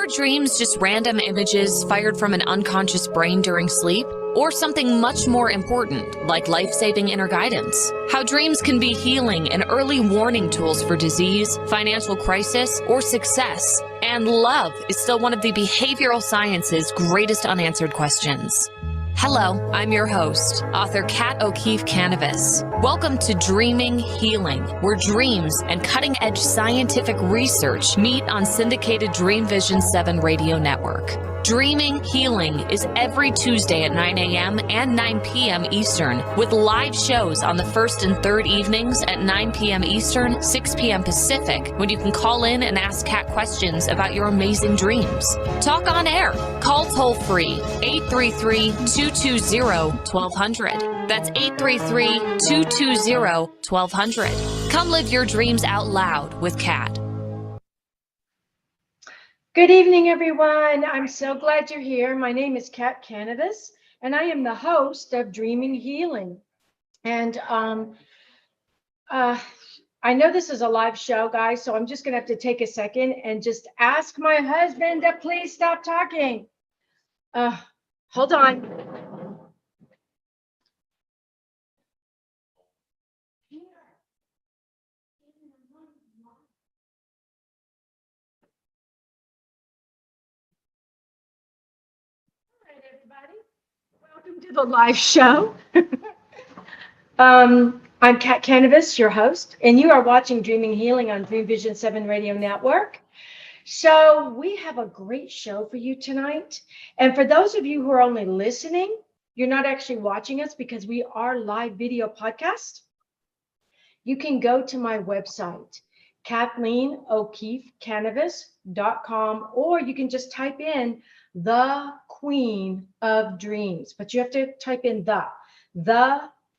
Are dreams just random images fired from an unconscious brain during sleep? Or something much more important, like life-saving inner guidance? How dreams can be healing and early warning tools for disease, financial crisis, or success. And love is still one of the behavioral science's greatest unanswered questions. Hello, I'm your host, author Kat O'Keefe Kanavos. Welcome to Dreaming Healing, where dreams and cutting-edge scientific research meet on syndicated Dream Vision 7 radio network. Dreaming Healing is every Tuesday at 9 a.m. and 9 p.m. Eastern, with live shows on the first and third evenings at 9 p.m. Eastern, 6 p.m. Pacific, when you can call in and ask Kat questions about your amazing dreams. Talk on air. Call toll-free 833-220-1200. That's 833-220-1200. Come live your dreams out loud with Kat. Good evening, everyone. I'm so glad you're here. My name is Kat Kanavos, and I am the host of Dreaming Healing. And I know this is a live show, guys, so I'm just going to have to take a second and just ask my husband to please stop talking. Hold on. Everybody, welcome to the live show. I'm Kat Kanavos, your host, and you are watching Dreaming Healing on Dream Vision 7 Radio Network. So we have a great show for you tonight. And for those of you who are only listening, you're not actually watching us because we are live video podcast. You can go to my website, KathleenO'KeefeCanavos.com, or you can just type in the Queen of Dreams, but you have to type in the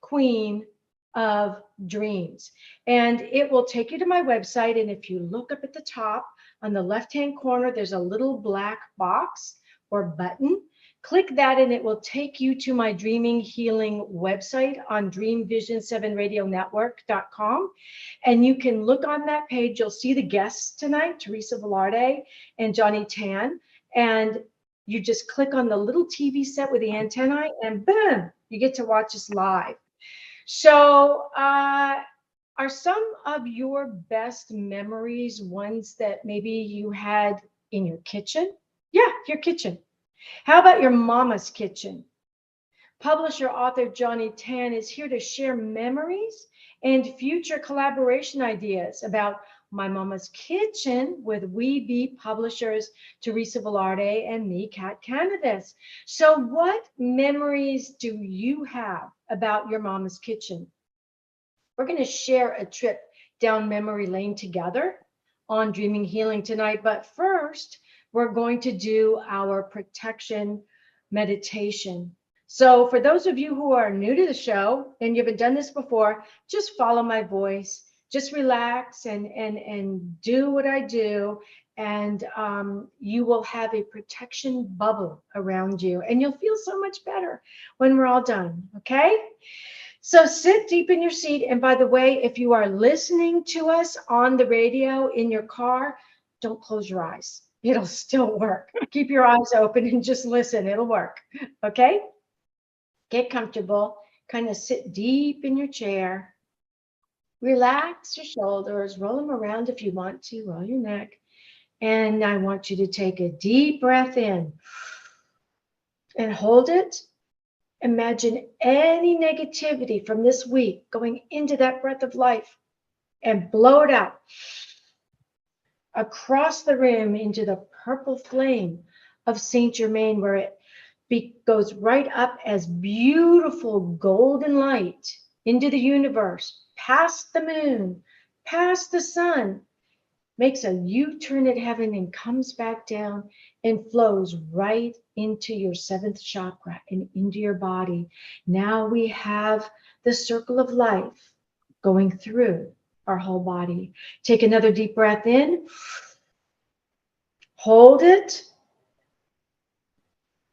Queen of Dreams, and it will take you to my website. And if you look up at the top on the left-hand corner, there's a little black box or button. Click that and it will take you to my Dreaming Healing website on dreamvision7radionetwork.com. And you can look on that page. You'll see the guests tonight, Teresa, Velardi, and Johnny Tan. And you just click on the little TV set with the antennae and boom, you get to watch us live. So are some of your best memories ones that maybe you had in your kitchen? Yeah, your kitchen. How about your mama's kitchen? Publisher author Johnny Tan is here to share memories and future collaboration ideas about My Mama's Kitchen with WEBE publishers Teresa, Velardi, and me, Kat Kanavos. So what memories do you have about your mama's kitchen? We're going to share a trip down memory lane together on Dreaming Healing tonight. But first, we're going to do our protection meditation. So for those of you who are new to the show and you haven't done this before, just follow my voice. Just relax and do what I do, and you will have a protection bubble around you, and you'll feel so much better when we're all done, okay? So sit deep in your seat, and by the way, if you are listening to us on the radio in your car, don't close your eyes. It'll still work. Keep your eyes open and just listen. It'll work, okay? Get comfortable, kind of sit deep in your chair. Relax your shoulders, roll them around if you want to, roll your neck. And I want you to take a deep breath in and hold it. Imagine any negativity from this week going into that breath of life and blow it out across the room into the purple flame of Saint Germain, where it goes right up as beautiful golden light into the universe, past the moon, past the sun, makes a U-turn at heaven and comes back down and flows right into your seventh chakra and into your body. Now we have the circle of life going through our whole body. Take another deep breath in, hold it.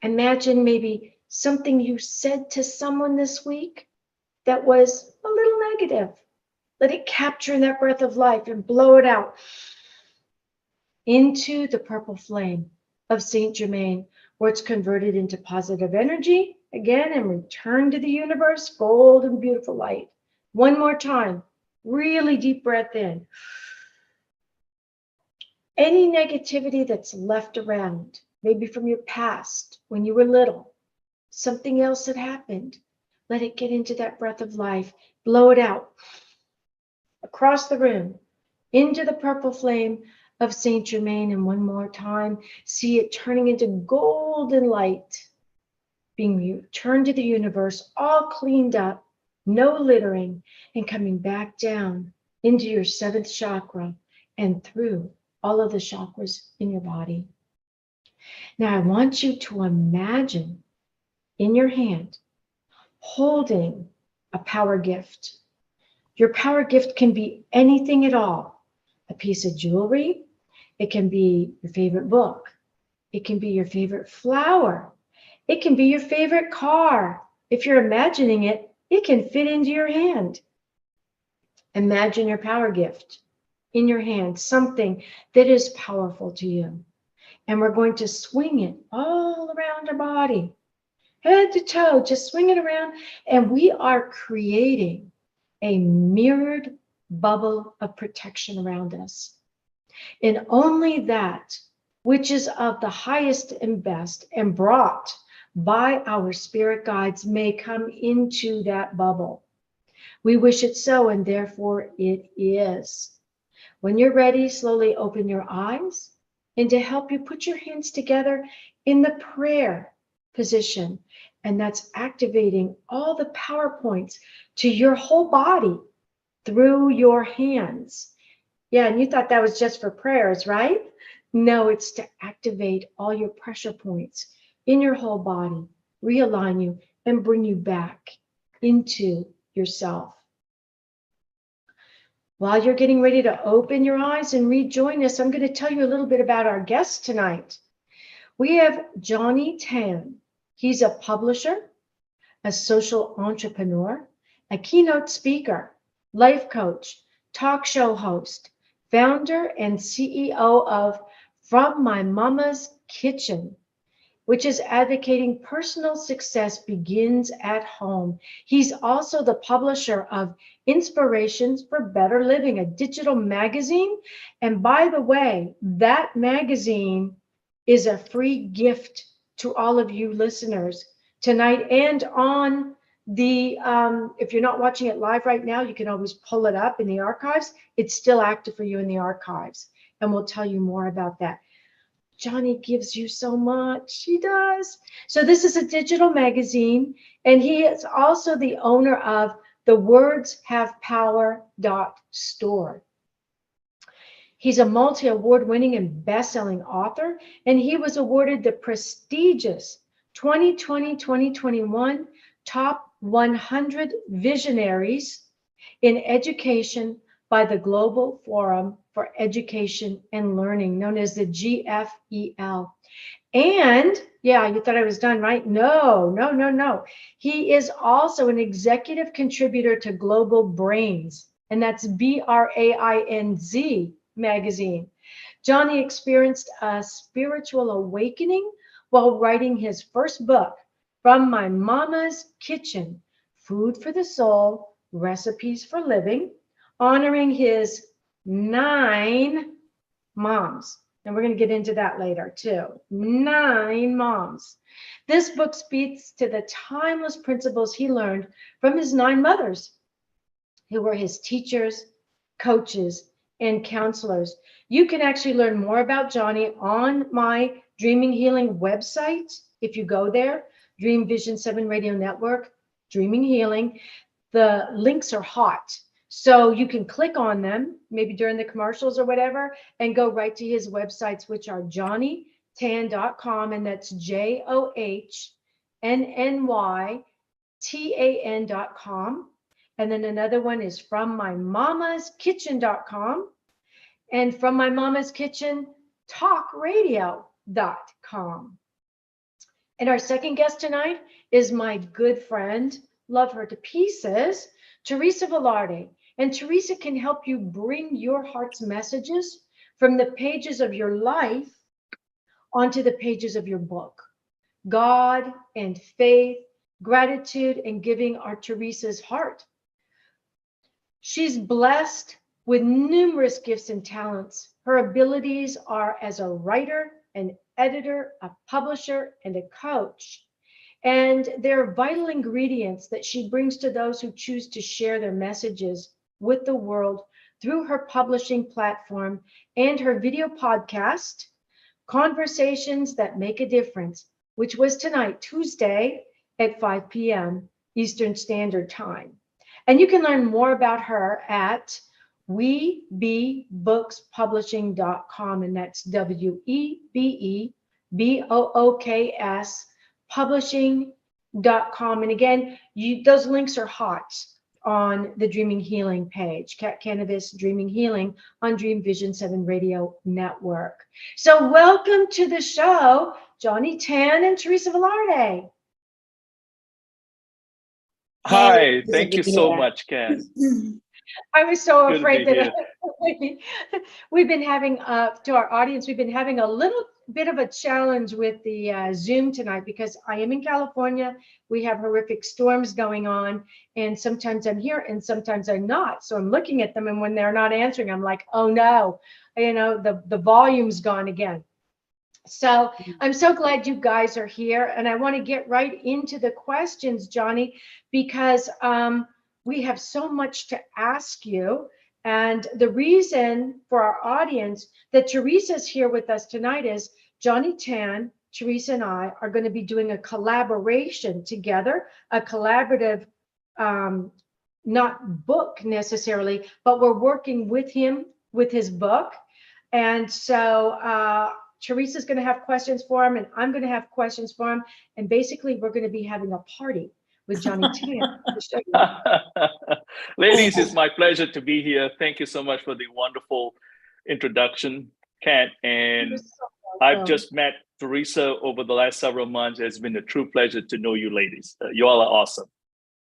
Imagine maybe something you said to someone this week that was a little negative. Let it capture in that breath of life and blow it out into the purple flame. of Saint Germain, where it's converted into positive energy again and returned to the universe, gold and beautiful light. One more time, really deep breath in. Any negativity that's left around, maybe from your past, when you were little, something else that happened, let it get into that breath of life. Blow it out across the room, into the purple flame of Saint Germain. And one more time, see it turning into golden light, being returned to the universe, all cleaned up, no littering, and coming back down into your 7th chakra and through all of the chakras in your body. Now I want you to imagine in your hand holding a power gift. Your power gift can be anything at all. A piece of jewelry, it can be your favorite book, it can be your favorite flower, it can be your favorite car. If you're imagining it, it can fit into your hand. Imagine your power gift in your hand, something that is powerful to you. And we're going to swing it all around our body, head to toe, just swing it around. And we are creating a mirrored bubble of protection around us. And only that which is of the highest and best and brought by our spirit guides may come into that bubble. We wish it so, and therefore it is. When you're ready, slowly open your eyes. And to help you, put your hands together in the prayer position. And that's activating all the power points to your whole body through your hands. Yeah, and you thought that was just for prayers, right? No, it's to activate all your pressure points in your whole body, realign you, and bring you back into yourself. While you're getting ready to open your eyes and rejoin us, I'm going to tell you a little bit about our guest tonight. We have Johnny Tan. He's a publisher, a social entrepreneur, a keynote speaker, life coach, talk show host, founder and CEO of From My Mama's Kitchen, which is advocating personal success begins at home. He's also the publisher of Inspirations for Better Living, a digital magazine. And by the way, that magazine is a free gift to all of you listeners tonight and on the, if you're not watching it live right now, you can always pull it up in the archives. It's still active for you in the archives, and we'll tell you more about that. Johnny gives you so much. He does. So this is a digital magazine, and he is also the owner of the WordsHavePower.store. He's a multi-award-winning and best-selling author, and he was awarded the prestigious 2020-2021 Top 100 Visionaries in Education by the Global Forum for Education and Learning, known as the GFEL. And yeah, you thought I was done, right? No. He is also an executive contributor to Global BRAINZ, and that's BRAINZ magazine. Johnny experienced a spiritual awakening while writing his first book, From My Mama's Kitchen, Food for the Soul, Recipes for Living, honoring his 9 moms. And we're going to get into that later too. 9 moms. This book speaks to the timeless principles he learned from his 9 mothers, who were his teachers, coaches, and counselors. You can actually learn more about Johnny on my Dreaming Healing website. If you go there, Dream Vision 7 Radio Network, Dreaming Healing, the links are hot. So you can click on them, maybe during the commercials or whatever, and go right to his websites, which are johnnytan.com, and that's JOHNNYTAN.com. And then another one is FromMyMamasKitchen.com, and From My Mama's Kitchen talkradio.com. And our second guest tonight is my good friend, love her to pieces, Teresa Velardi. And Teresa can help you bring your heart's messages from the pages of your life onto the pages of your book. God and faith, gratitude, and giving are Teresa's heart. She's blessed with numerous gifts and talents. Her abilities are as a writer, an editor, a publisher, and a coach. And they're vital ingredients that she brings to those who choose to share their messages with the world through her publishing platform and her video podcast, Conversations That Make a Difference, which was tonight, Tuesday at 5 p.m. Eastern Standard Time. And you can learn more about her at WEBEBookspublishing.com, and that's WEBEBOOKS publishing.com. And again, those links are hot on the Dreaming Healing page, Kanavos Dreaming Healing on Dream Vision 7 Radio Network. So welcome to the show, Johnny Tan and Teresa Velardi. Hi, thank you so much, Ken. I was so afraid that we've been having, to our audience, we've been having a little bit of a challenge with the Zoom tonight because I am in California. We have horrific storms going on, and sometimes I'm here and sometimes I'm not. So I'm looking at them, and when they're not answering, I'm like, oh no, you know, the volume's gone again. So I'm so glad you guys are here, and I want to get right into the questions, Johnny, because we have so much to ask you. And the reason for our audience that Teresa's here with us tonight is Johnny Tan, Teresa, and I are going to be doing a collaboration together, a collaborative, not book necessarily, but we're working with him with his book. And so Teresa's going to have questions for him, and I'm going to have questions for him. And basically, we're going to be having a party with Johnny Tan. Ladies, it's my pleasure to be here. Thank you so much for the wonderful introduction, Kat. And I've just met Teresa over the last several months. It's been a true pleasure to know you ladies. You all are awesome.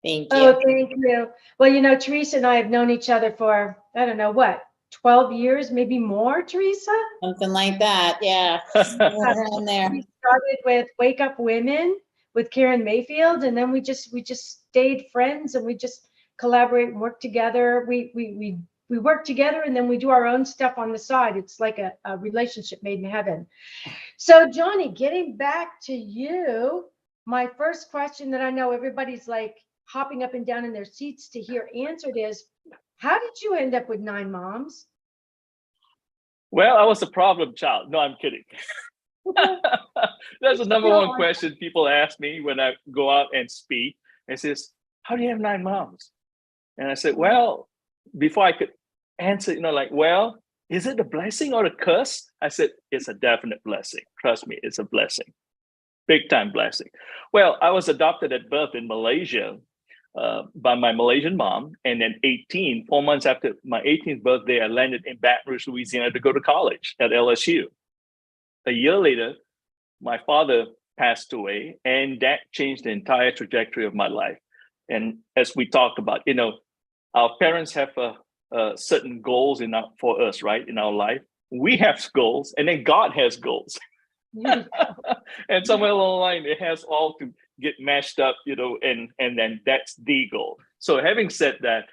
Thank you. Oh, thank you. Well, you know, Teresa and I have known each other for, I don't know what, 12 years, maybe more, Teresa? Something like that, yeah. Around there. We started with Wake Up Women with Karen Mayfield, and then we just stayed friends, and we just collaborate and work together. We work together, and then we do our own stuff on the side. It's like a relationship made in heaven. So Johnny, getting back to you, my first question that I know everybody's like hopping up and down in their seats to hear answered is, how did you end up with 9 moms? Well, I was a problem child. No, I'm kidding. That's the number one question people ask me when I go out and speak. It says, how do you have 9 moms? And I said, well, before I could answer, you know, like, well, is it a blessing or a curse? I said, it's a definite blessing. Trust me, it's a blessing. Big time blessing. Well, I was adopted at birth in Malaysia by my Malaysian mom. And then 4 months after my 18th birthday, I landed in Baton Rouge, Louisiana to go to college at LSU. A year later, my father passed away, and that changed the entire trajectory of my life. And as we talked about, you know, our parents have certain goals for us, right, in our life. We have goals, and then God has goals. And somewhere along the line, it has all to get mashed up, you know, and then that's the goal. So having said that,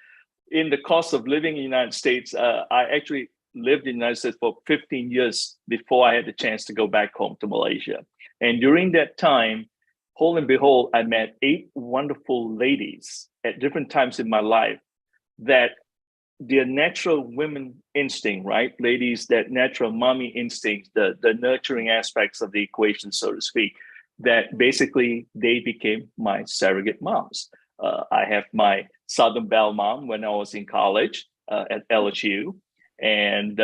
in the course of living in the United States, I actually lived in the United States for 15 years before I had the chance to go back home to Malaysia. And during that time, whole and behold, I met 8 wonderful ladies at different times in my life that their natural women instinct, right? Ladies, that natural mommy instinct, the nurturing aspects of the equation, so to speak, that basically they became my surrogate moms. I have my Southern Belle mom when I was in college at LSU. And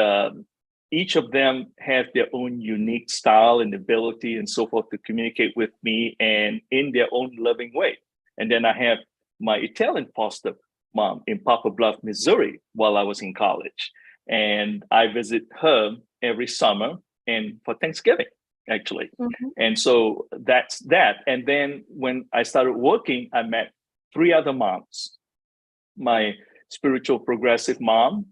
each of them have their own unique style and ability and so forth to communicate with me and in their own loving way. And then I have my Italian foster mom in Poplar Bluff, Missouri, while I was in college. And I visit her every summer and for Thanksgiving, actually. Mm-hmm. And so that's that. And then when I started working, I met 3 other moms. My spiritual progressive mom,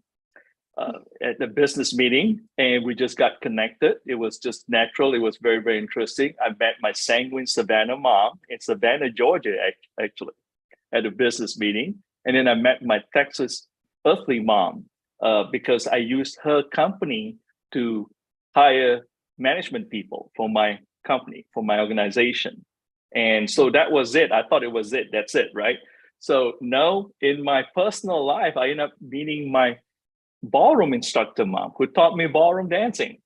at the business meeting, and we just got connected. It was just natural. It was very, very interesting. I met my sanguine Savannah mom in Savannah, Georgia, actually, at a business meeting. And then I met my Texas earthly mom because I used her company to hire management people for my company, for my organization. And so that was it. I thought it was it. That's it, right? So now in my personal life, I ended up meeting my ballroom instructor mom who taught me ballroom dancing.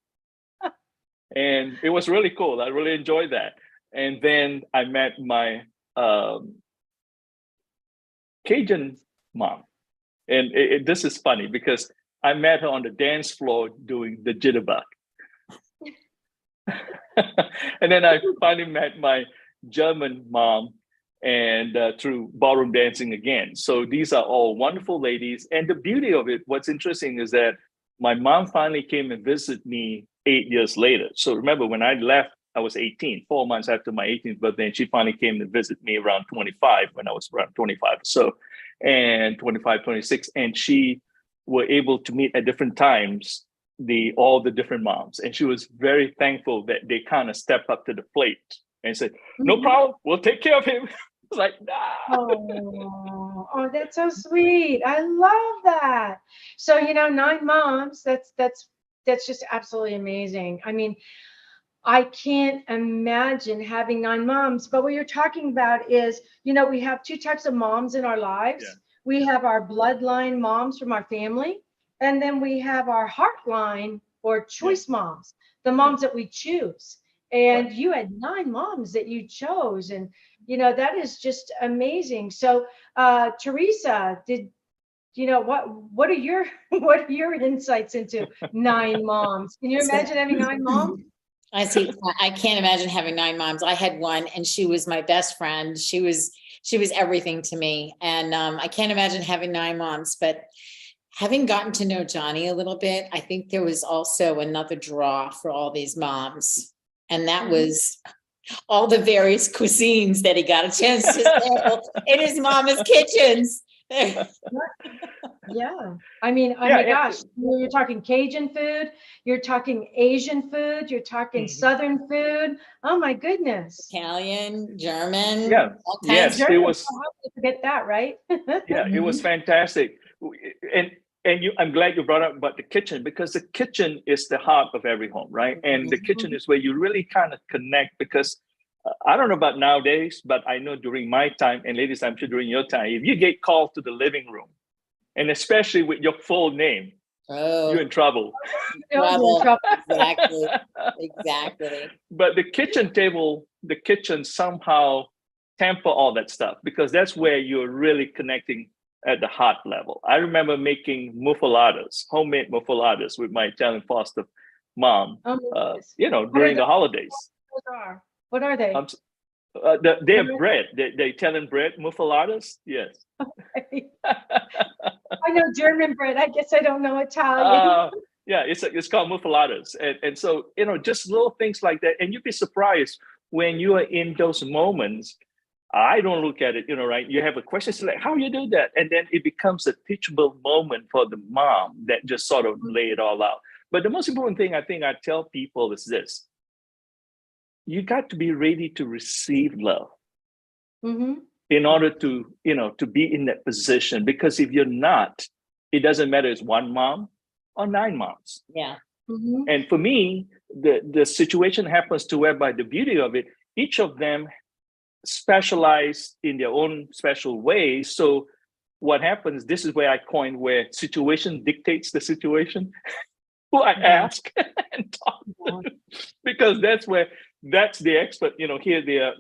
And it was really cool. I really enjoyed that. And then I met my Cajun mom. And this is funny because I met her on the dance floor doing the jitterbug. And then I finally met my German mom and through ballroom dancing again. So these are all wonderful ladies. And the beauty of it, what's interesting is that my mom finally came and visited me 8 years later. So remember, when I left, I was 18, 4 months after my 18th birthday, and she finally came to visit me around 25, when I was around 25 or so, and 25, 26. And she were able to meet at different times all the different moms. And she was very thankful that they kind of stepped up to the plate and said, no problem, we'll take care of him. It's like, nah. Oh, that's so sweet. I love that. So, 9 moms, that's just absolutely amazing. I mean, I can't imagine having 9 moms, but what you're talking about is, we have 2 types of moms in our lives. Yeah. We have our bloodline moms from our family, and then we have our heartline or choice moms, the moms that we choose. And you had 9 moms that you chose, and that is just amazing. So Teresa, what are your insights into 9 moms? Can you imagine having 9 moms? I see. I can't imagine having 9 moms. I had one, and she was my best friend. She was everything to me. And I can't imagine having 9 moms, but having gotten to know Johnny a little bit, I think there was also another draw for all these moms. And that was all the various cuisines that he got a chance to sample in his mama's kitchens. Yeah. I mean, oh my gosh, you're talking Cajun food, you're talking Asian food, you're talking Southern food. Oh my goodness. Italian, German. Yeah. Yes, German. it was. How did you forget that, right? Yeah, it was fantastic. And I'm glad you brought up about the kitchen, because the kitchen is the heart of every home, right? And the kitchen is where you really kind of connect, because I don't know about nowadays, but I know during my time, and ladies, I'm sure during your time, if you get called to the living room, and especially with your full name, you're in trouble. Exactly. Exactly. But the kitchen table, the kitchen somehow temper all that stuff, because that's where you're really connecting at the heart level. I remember making muffaladas, homemade muffaladas with my Italian foster mom, during the holidays. What are they? They're bread, the Italian bread, muffaladas, yes. I know German bread, I guess I don't know Italian. Yeah, it's called muffaladas. And so, just little things like that. And you'd be surprised when you are in those moments. I don't look at it, right? You have a question, it's like, how you do that? And then it becomes a teachable moment for the mom that just sort of lay it all out. But the most important thing I think I tell people is this: you got to be ready to receive love in order to, to be in that position. Because if you're not, it doesn't matter if it's 1 mom or 9 moms. Yeah. And for me, the situation happens to whereby the beauty of it, each of them specialize in their own special way. So what happens, this is where I coined where situation dictates the situation. Who I ask and talk to, because that's the expert. Here there are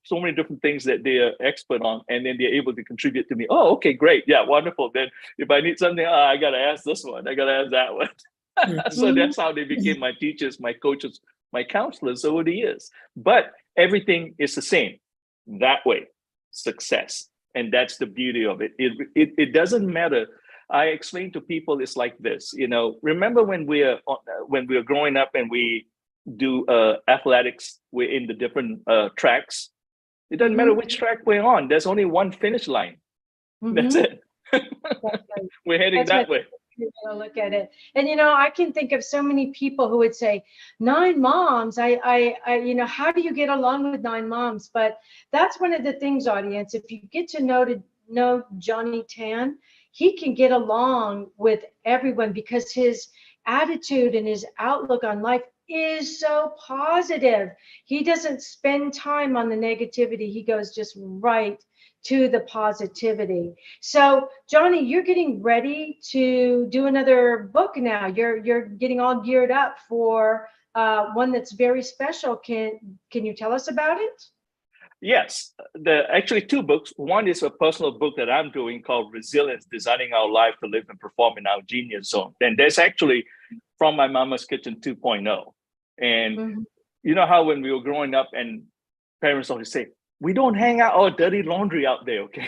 so many different things that they are expert on, and then they're able to contribute to me. Oh, okay, great. Yeah, wonderful. Then if I need something, I got to ask this one. I got to ask that one. So that's how they became my teachers, my coaches, my counselors over the years. But everything is the same. That way, success. And that's the beauty of it. It doesn't matter. I explain to people it's like this. Remember when we're growing up and we do athletics, we're in the different tracks. It doesn't matter which track we're on. There's only one finish line. That's it. We're heading that way. you're going to look at it. And, I can think of so many people who would say, 9 moms, how do you get along with 9 moms? But that's one of the things, audience, if you get to know Johnny Tan, he can get along with everyone because his attitude and his outlook on life is so positive. He doesn't spend time on the negativity. He goes just right to the positivity. So, Johnny, you're getting ready to do another book now. You're getting all geared up for one that's very special. Can you tell us about it? Yes, actually 2 books. One is a personal book that I'm doing called Resilience, Designing Our Life to Live and Perform in Our Genius Zone. And that's actually From My Mama's Kitchen 2.0. And you know how when we were growing up and parents always say, we don't hang out all dirty laundry out there, okay?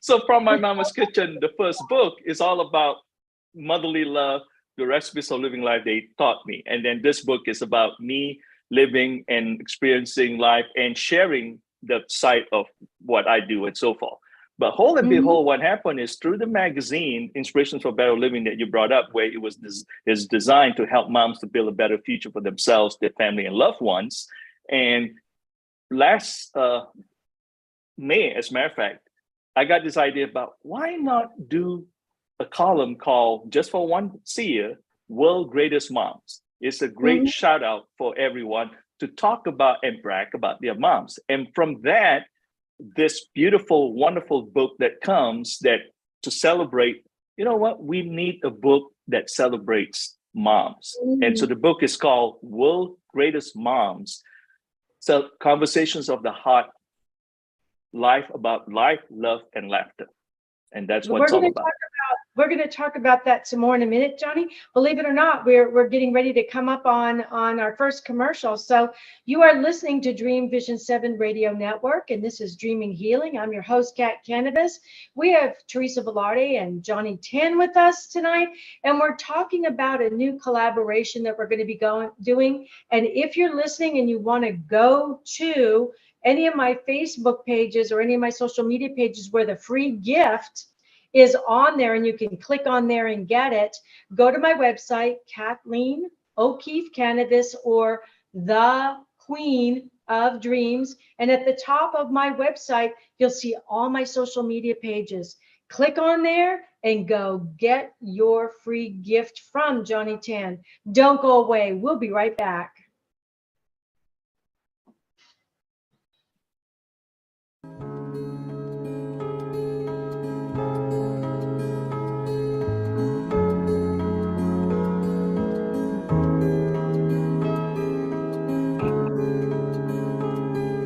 So From My Mama's Kitchen, the first book, is all about motherly love, the recipes of living life they taught me. And then this book is about me living and experiencing life and sharing the side of what I do and so forth. But whole and behold, what happened is through the magazine, Inspirations for Better Living that you brought up, where it was is designed to help moms to build a better future for themselves, their family, and loved ones. And last May, as a matter of fact, I got this idea about why not do a column called Just for One Seer, World Greatest Moms. It's a great shout out for everyone to talk about and brag about their moms. And from that, this beautiful, wonderful book that comes that to celebrate, you know what? We need a book that celebrates moms. And so the book is called World Greatest Moms. So Conversations of the Heart, Life about life, love, and laughter. And that's what it's all about. We're going to talk about that some more in a minute, Johnny. Believe it or not, we're getting ready to come up on our first commercial. So you are listening to Dream Vision 7 Radio Network, and this is Dreaming Healing. I'm your host, Kat Kanavos. We have Teresa Velardi and Johnny Tan with us tonight, and we're talking about a new collaboration that we're going to be doing. And if you're listening and you want to go to any of my Facebook pages or any of my social media pages where the free gift is on there and you can click on there and get it, go to my website, Kathleen O'Keefe Kanavos, or The Queen of Dreams. And at the top of my website, you'll see all my social media pages. Click on there and go get your free gift from Johnny Tan. Don't go away. We'll be right back.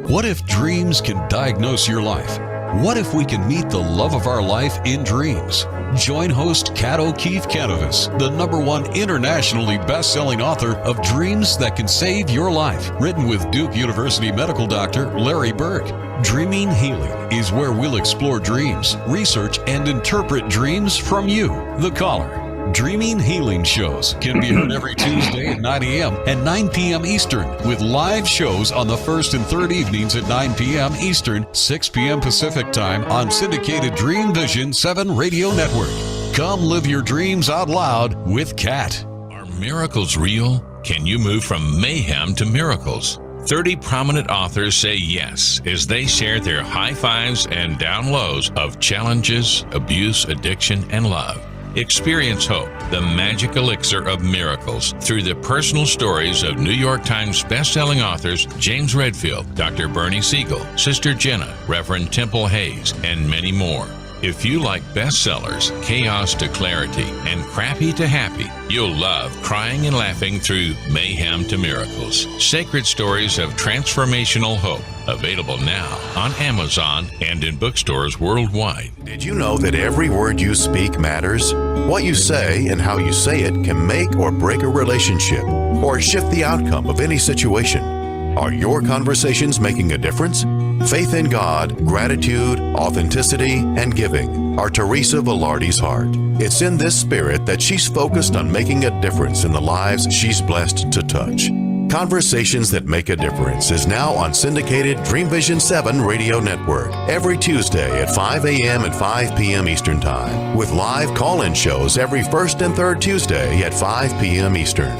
What if dreams can diagnose your life? What if we can meet the love of our life in dreams? Join host Kat O'Keefe Kanavos, the #1 internationally best-selling author of Dreams That Can Save Your Life, written with Duke University medical doctor Larry Burke. Dreaming Healing is where we'll explore dreams, research, and interpret dreams from you, the caller. Dreaming Healing shows can be heard every Tuesday at 9 a.m. and 9 p.m. Eastern, with live shows on the first and third evenings at 9 p.m. Eastern, 6 p.m. Pacific Time on syndicated Dream Vision 7 Radio Network. Come live your dreams out loud with Kat. Are miracles real? Can you move from mayhem to miracles? 30 prominent authors say yes as they share their high fives and down lows of challenges, abuse, addiction, and love. Experience hope, the magic elixir of miracles, through the personal stories of New York Times bestselling authors James Redfield, Dr. Bernie Siegel, Sister Jenna, Reverend Temple Hayes, and many more. If you like bestsellers, chaos to clarity, and crappy to happy, you'll love crying and laughing through mayhem to miracles. Sacred stories of transformational hope. Available now on Amazon and in bookstores worldwide. Did you know that every word you speak matters? What you say and how you say it can make or break a relationship or shift the outcome of any situation. Are your conversations making a difference? Faith in God, gratitude, authenticity, and giving are Teresa Velardi's heart. It's in this spirit that she's focused on making a difference in the lives she's blessed to touch. Conversations That Make a Difference is now on syndicated Dream Vision 7 radio network every Tuesday at 5 a.m. and 5 p.m. Eastern Time, with live call-in shows every first and third Tuesday at 5 p.m. Eastern.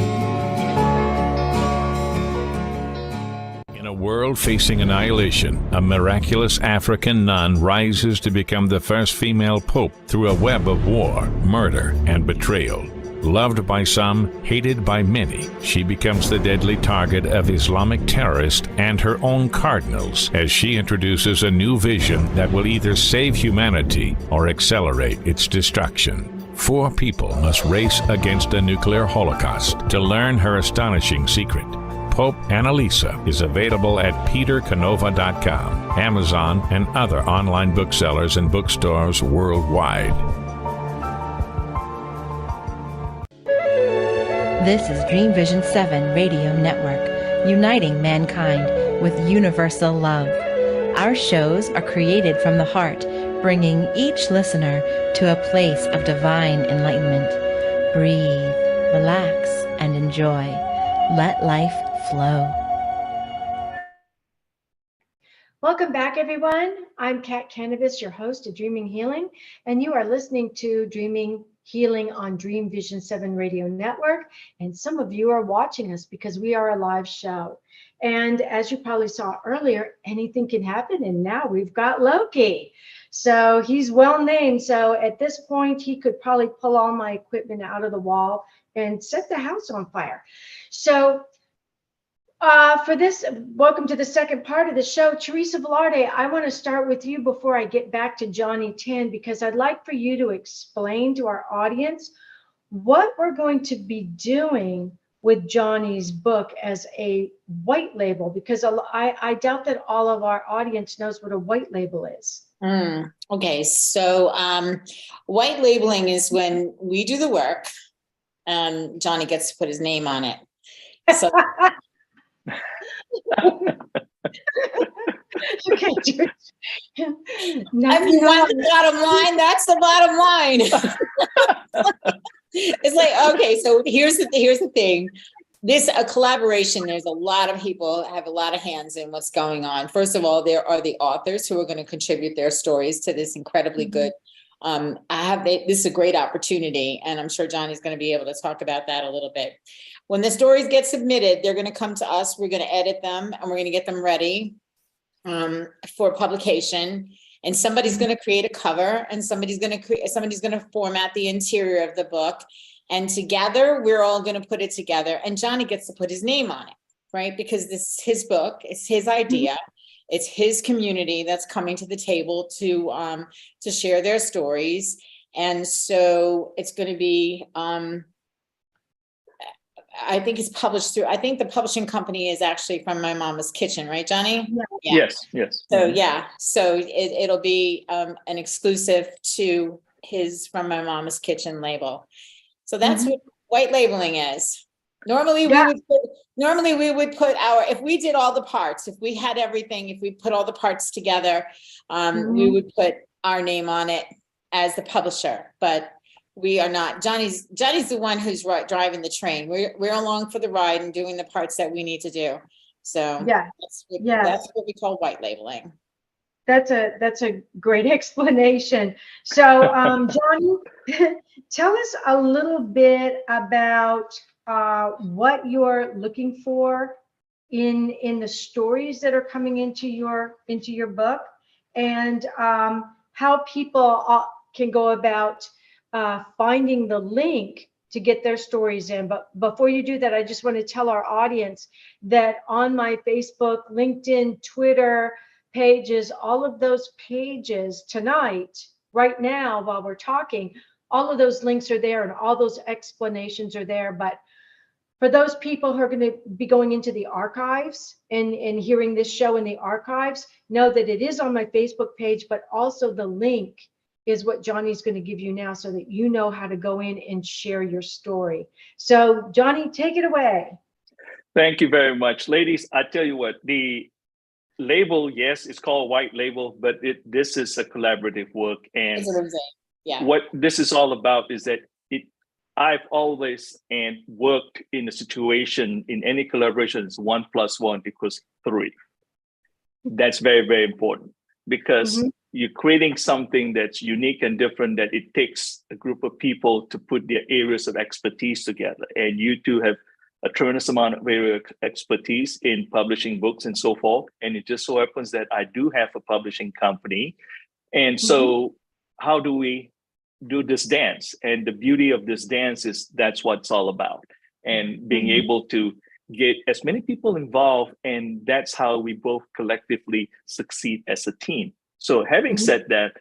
In a world facing annihilation, a miraculous African nun rises to become the first female pope through a web of war, murder, and betrayal. Loved by some, hated by many, she becomes the deadly target of Islamic terrorists and her own cardinals as she introduces a new vision that will either save humanity or accelerate its destruction. 4 people must race against a nuclear holocaust to learn her astonishing secret. Pope Annalisa is available at petercanova.com, Amazon, and other online booksellers and bookstores worldwide. This is Dream Vision 7 Radio Network, uniting mankind with universal love. Our shows are created from the heart, bringing each listener to a place of divine enlightenment. Breathe, relax, and enjoy. Let life flow. Welcome back, everyone. I'm Kat Kanavos, your host of Dreaming Healing, and you are listening to Dreaming Healing on Dream Vision 7 Radio Network. And some of you are watching us because we are a live show. And as you probably saw earlier, anything can happen. And now we've got Loki. So he's well named. So at this point, he could probably pull all my equipment out of the wall and set the house on fire. So for this, welcome to the second part of the show. Teresa Velardi, I want to start with you before I get back to Johnny Tan, because I'd like for you to explain to our audience what we're going to be doing with Johnny's book as a white label, because I doubt that all of our audience knows what a white label is. Okay, so white labeling is when we do the work and Johnny gets to put his name on it. So Okay. I mean, what's the bottom line? That's the bottom line. It's like, okay, so here's the thing. This a collaboration. There's a lot of people have a lot of hands in what's going on. First of all, there are the authors who are going to contribute their stories to this incredibly good. This is a great opportunity, and I'm sure Johnny's going to be able to talk about that a little bit. When the stories get submitted, they're going to come to us. We're going to edit them, and we're going to get them ready for publication. And somebody's going to create a cover, and somebody's going to format the interior of the book. And together, we're all going to put it together. And Johnny gets to put his name on it, right? Because this is his book, it's his idea, it's his community that's coming to the table to share their stories. And so it's going to be. I think it's published through, I think the publishing company is actually From My Mama's Kitchen, right, Johnny? Yeah. Yes. So, yeah, so it'll be an exclusive to his From My Mama's Kitchen label. So that's what white labeling is. Normally, we would put if we did all the parts, if we had everything, if we put all the parts together, we would put our name on it as the publisher, but we are not. Johnny's the one who's driving the train. We're along for the ride and doing the parts that we need to do. So that's what we call white labeling. That's a great explanation. So Johnny, tell us a little bit about what you're looking for in the stories that are coming into your book, and how people can go about finding the link to get their stories in. But before you do that, I just want to tell our audience that on my Facebook, LinkedIn, Twitter pages, all of those pages tonight, right now, while we're talking, all of those links are there and all those explanations are there. But for those people who are going to be going into the archives and hearing this show in the archives, know that it is on my Facebook page, but also the link is what Johnny's going to give you now, so that you know how to go in and share your story. So Johnny, take it away. Thank you very much. Ladies, I tell you what, the label, yes, it's called white label, but this is a collaborative work. And That's what I'm saying. Yeah. what this is all about is that I've always and worked in a situation in any collaborations, 1 + 1 = 3. That's very, very important because you're creating something that's unique and different, that it takes a group of people to put their areas of expertise together. And you two have a tremendous amount of area of expertise in publishing books and so forth. And it just so happens that I do have a publishing company. And so how do we do this dance? And the beauty of this dance is that's what it's all about. And being able to get as many people involved, and that's how we both collectively succeed as a team. So having said that,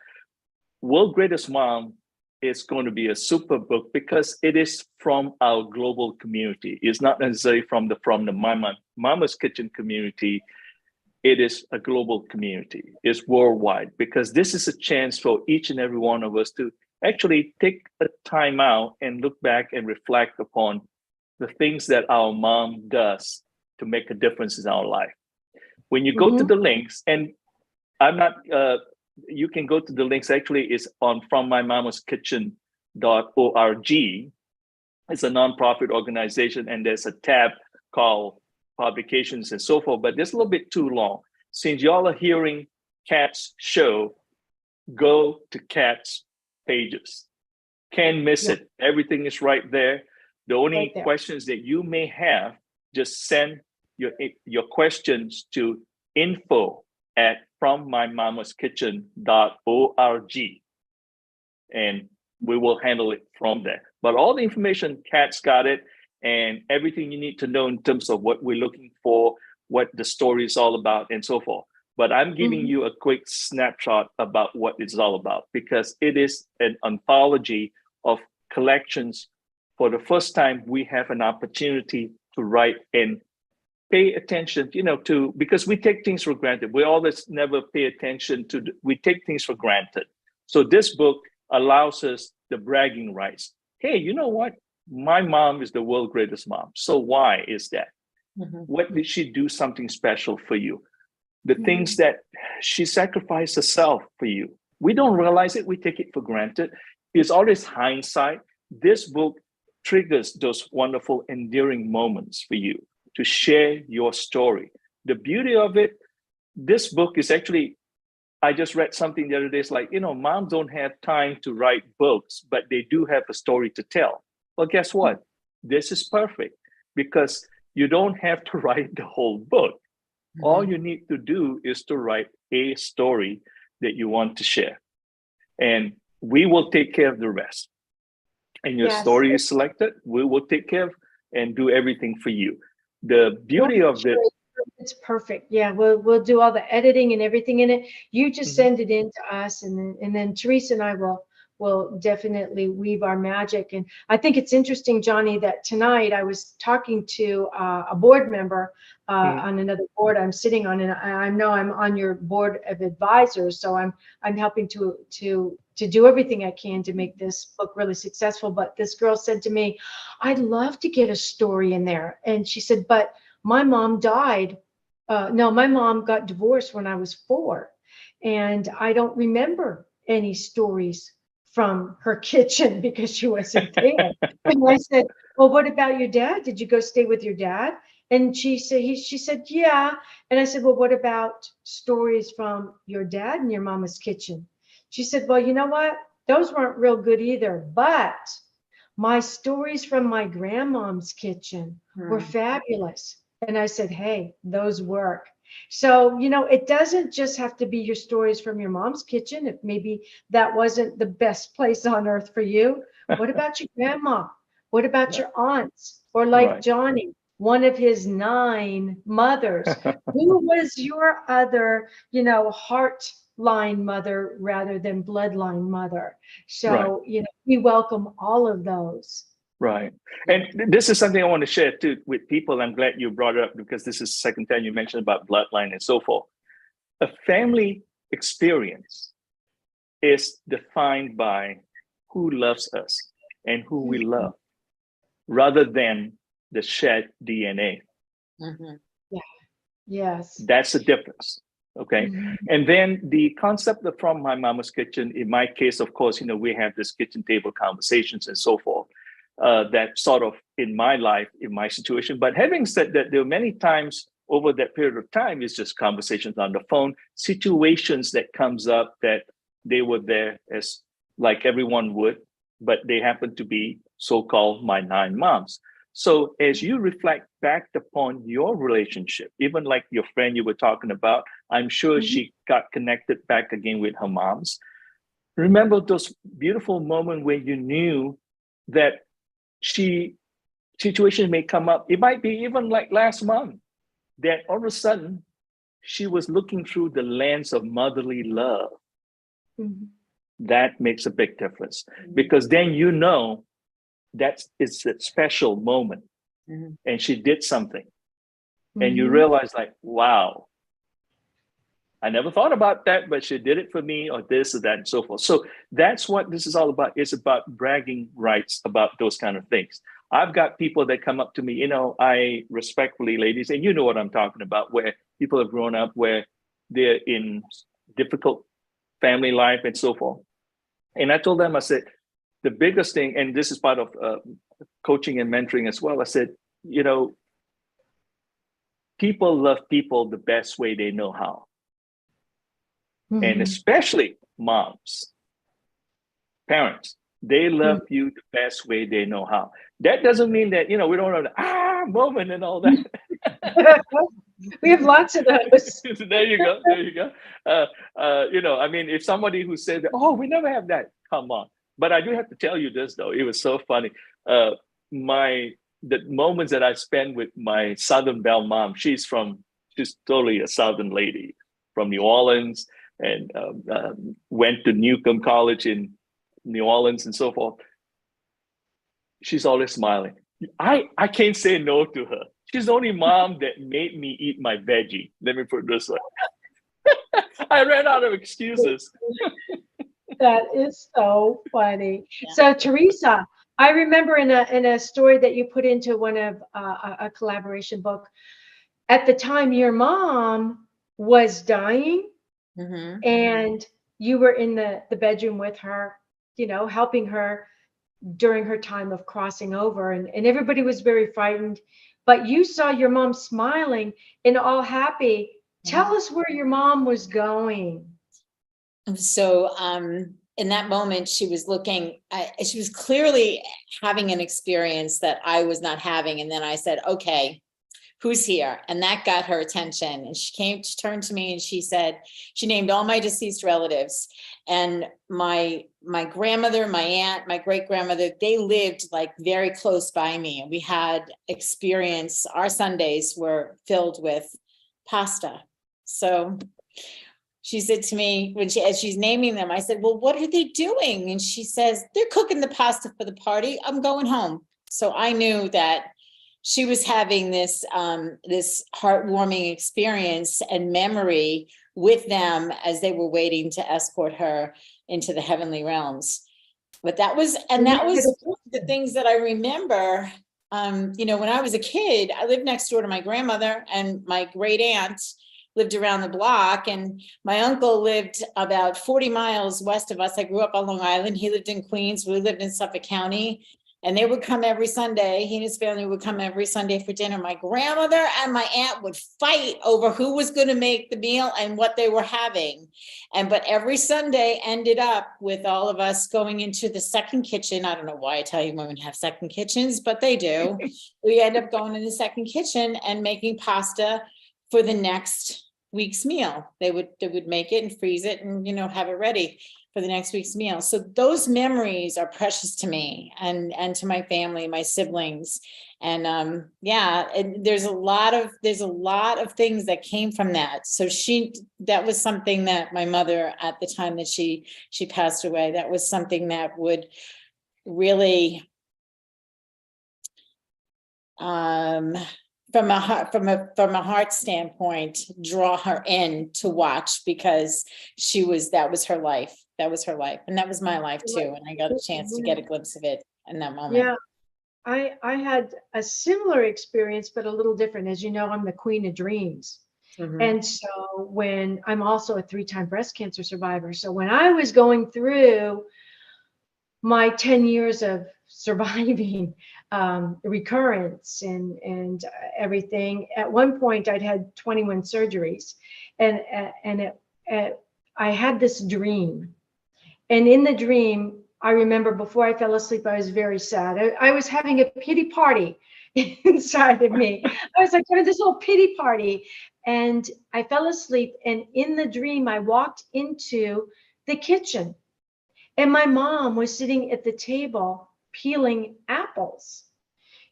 World Greatest Mom is going to be a super book because it is from our global community. It's not necessarily from the Mama's Kitchen community. It is a global community. It's worldwide, because this is a chance for each and every one of us to actually take a time out and look back and reflect upon the things that our mom does to make a difference in our life. When you go to the links, and I'm not, you can go to the links, actually it's on FromMyMamasKitchen.org. It's a nonprofit organization, and there's a tab called publications and so forth, but this is a little bit too long. Since y'all are hearing Kat's show, go to Kat's pages. Can't miss it. Everything is right there. The only questions that you may have, just send your questions to info@FromMyMamasKitchen.org, and we will handle it from there. But all the information, Kat's got it, and everything you need to know in terms of what we're looking for, what the story is all about, and so forth. But I'm giving you a quick snapshot about what it's all about, because it is an anthology of collections. For the first time, we have an opportunity to write and pay attention, because we take things for granted. We always never pay attention to, we take things for granted. So this book allows us the bragging rights. Hey, you know what? My mom is the world's greatest mom. So why is that? What did she do something special for you? The things that she sacrificed herself for you. We don't realize it. We take it for granted. It's always hindsight. This book triggers those wonderful, endearing moments for you to share your story. The beauty of it, this book is actually, I just read something the other day. It's like, moms don't have time to write books, but they do have a story to tell. Well, guess what? This is perfect, because you don't have to write the whole book. All you need to do is to write a story that you want to share. And we will take care of the rest. And your story is selected, we will take care of and do everything for you. The beauty of it. It's perfect. Yeah, we'll do all the editing and everything in it. You just send it in to us, and then Teresa and I will definitely weave our magic. And I think it's interesting, Johnny, that tonight I was talking to a board member on another board I'm sitting on, and I know I'm on your board of advisors, so I'm helping to do everything I can to make this book really successful. But this girl said to me, I'd love to get a story in there. And she said, but my mom died. No, my mom got divorced when I was 4, and I don't remember any stories from her kitchen because she wasn't there. And I said, well, what about your dad? Did you go stay with your dad? And she said, yeah. And I said, well, what about stories from your dad and your mama's kitchen? She said, well, you know what? Those weren't real good either. But my stories from my grandmom's kitchen were fabulous. And I said, hey, those work. So, it doesn't just have to be your stories from your mom's kitchen. If maybe that wasn't the best place on earth for you, what about your grandma? What about your aunts? Or like Johnny, one of his 9 mothers. Who was your other, heart line mother rather than bloodline mother? So, we welcome all of those. Right. And this is something I want to share too with people. I'm glad you brought it up, because this is the second time you mentioned about bloodline and so forth. A family experience is defined by who loves us and who we love, rather than the shared DNA. Yeah. Yes. That's the difference. Okay. And then the concept of From My Mama's Kitchen, in my case, of course, we have this kitchen table conversations and so forth. that sort of in my life, in my situation. But having said that, there were many times over that period of time, it's just conversations on the phone, situations that comes up that they were there as like everyone would, but they happen to be so-called my 9 moms. So as you reflect back upon your relationship, even like your friend you were talking about, I'm sure she got connected back again with her moms. Remember those beautiful moments where you knew that situation may come up. It might be even like last month, that all of a sudden she was looking through the lens of motherly love. That makes a big difference, because then you know it's a special moment, and she did something, and you realize like, wow, I never thought about that, but she did it for me, or this or that and so forth. So that's what this is all about. It's about bragging rights about those kind of things. I've got people that come up to me, I respectfully, ladies, and you know what I'm talking about, where people have grown up where they're in difficult family life and so forth. And I told them, I said, the biggest thing, and this is part of coaching and mentoring as well, I said, people love people the best way they know how. And especially moms, parents, they love you the best way they know how. That doesn't mean that, we don't have the moment and all that. We have lots of those. There you go. I mean, if somebody who said that, oh, we never have that, come on. But I do have to tell you this, though. It was so funny. The moments that I spent with my Southern Belle mom, she's totally a Southern lady from New Orleans, and went to Newcomb College in New Orleans and so forth. She's always smiling. I can't say no to her. She's the only mom that made me eat my veggie. Let me put it this way. I ran out of excuses. That is so funny. Yeah. So Teresa, I remember in a story that you put into one of a collaboration book, at the time your mom was dying, and you were in the bedroom with her, helping her during her time of crossing over, and everybody was very frightened, but you saw your mom smiling and all happy. Tell us where your mom was going. So in that moment, she was she was clearly having an experience that I was not having. And then I said, okay, who's here? And that got her attention. And she turned to me and she said, she named all my deceased relatives. And my grandmother, my aunt, my great-grandmother, they lived like very close by me. And we had experience, our Sundays were filled with pasta. So she said to me, as she's naming them, I said, well, what are they doing? And she says, they're cooking the pasta for the party. I'm going home. So I knew that she was having this heartwarming experience and memory with them as they were waiting to escort her into the heavenly realms. But that was the things that I remember. When I was a kid, I lived next door to my grandmother, and my great aunt lived around the block, and my uncle lived about 40 miles west of us. I grew up on Long Island. He lived in Queens. We lived in Suffolk County. And they would come every Sunday. He and his family would come every Sunday for dinner. My grandmother and my aunt would fight over who was going to make the meal and what they were having. But every Sunday ended up with all of us going into the second kitchen. I don't know why Italian women have second kitchens, but they do. We end up going in the second kitchen and making pasta for the next week's meal. They would make it and freeze it and, have it ready for the next week's meal. So those memories are precious to me and to my family, my siblings. And and there's a lot of things that came from that. So that was something that my mother, at the time that she passed away, that was something that would really from a heart standpoint, draw her in to watch, because that was her life. That was her life. And that was my life too. And I got a chance to get a glimpse of it in that moment. Yeah, I had a similar experience, but a little different. As you know, I'm the queen of dreams. And so when I'm also a 3-time breast cancer survivor. So when I was going through my 10 years of surviving recurrence and everything. At one point, I'd had 21 surgeries, and I had this dream. And in the dream, I remember before I fell asleep, I was very sad. I was having a pity party inside of me. I was like having this little pity party, and I fell asleep. And in the dream, I walked into the kitchen, and my mom was sitting at the table peeling apples.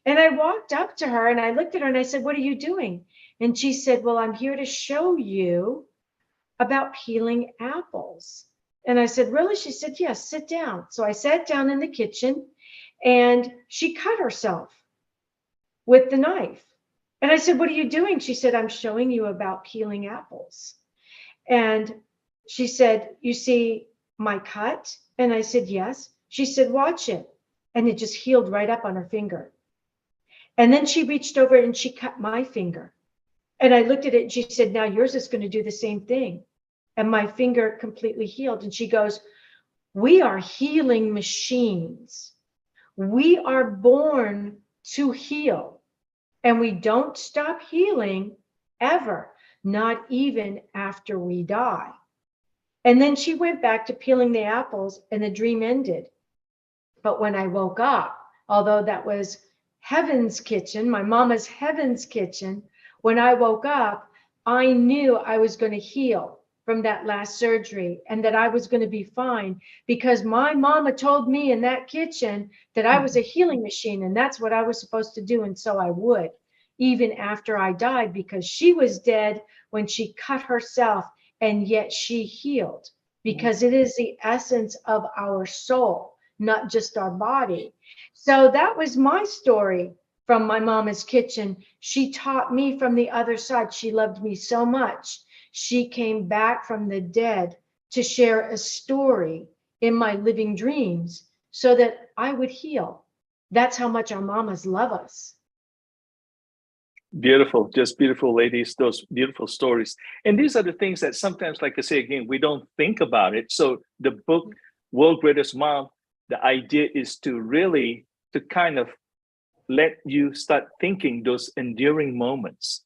And I walked up to her and I looked at her and I said, "What are you doing?" And she said, "Well, I'm here to show you about peeling apples." And I said, "Really?" She said, "Yes, sit down." So I sat down in the kitchen, and she cut herself with the knife. And I said, "What are you doing?" She said, "I'm showing you about peeling apples." And she said, "You see my cut?" And I said, "Yes." She said, "Watch it." And it just healed right up on her finger. And then she reached over and she cut my finger. And I looked at it and she said, "Now yours is going to do the same thing." And my finger completely healed. And she goes, "We are healing machines. We are born to heal. And we don't stop healing ever, not even after we die." And then she went back to peeling the apples and the dream ended. But when I woke up, although that was heaven's kitchen, my mama's heaven's kitchen, when I woke up, I knew I was going to heal from that last surgery and that I was going to be fine, because my mama told me in that kitchen that I was a healing machine, and that's what I was supposed to do. And so I would, even after I died, because she was dead when she cut herself, and yet she healed, because it is the essence of our soul, not just our body. So that was my story from my mama's kitchen. She taught me from the other side. She loved me so much. She came back from the dead to share a story in my living dreams so that I would heal. That's how much our mamas love us. Beautiful, just beautiful, ladies, those beautiful stories. And these are the things that sometimes, like I say again, we don't think about it. So the book, World's Greatest Mom, the idea is to really, to kind of let you start thinking those enduring moments.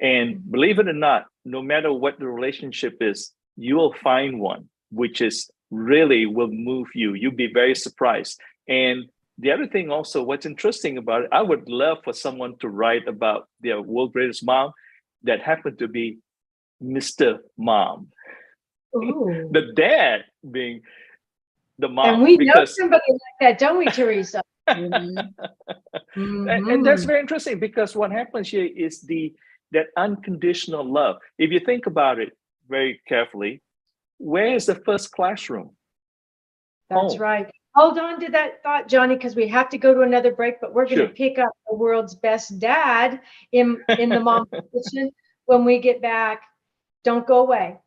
And believe it or not, no matter what the relationship is, you will find one which is really will move you. You'll be very surprised. And the other thing also, what's interesting about it, I would love for someone to write about their world's greatest mom that happened to be Mr. Mom. Ooh. The dad being the mom. And we know somebody like that, don't we, Teresa? And that's very interesting, because what happens here is that unconditional love. If you think about it very carefully, where is the first classroom? That's right. Hold on to that thought, Johnny, because we have to go to another break, but we're going to pick up the world's best dad in the mom position when we get back. Don't go away.